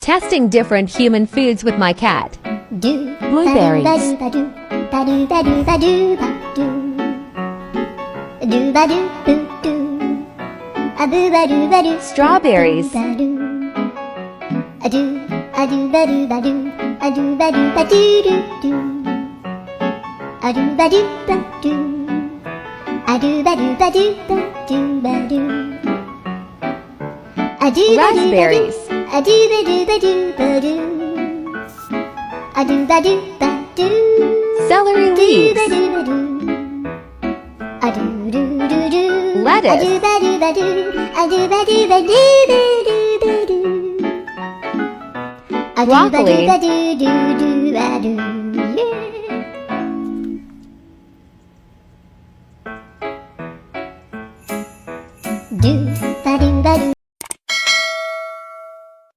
Testing different human foods with my cat. Blueberries. Strawberries. Raspberries. Celery leaves. Lettuce. Broccoli.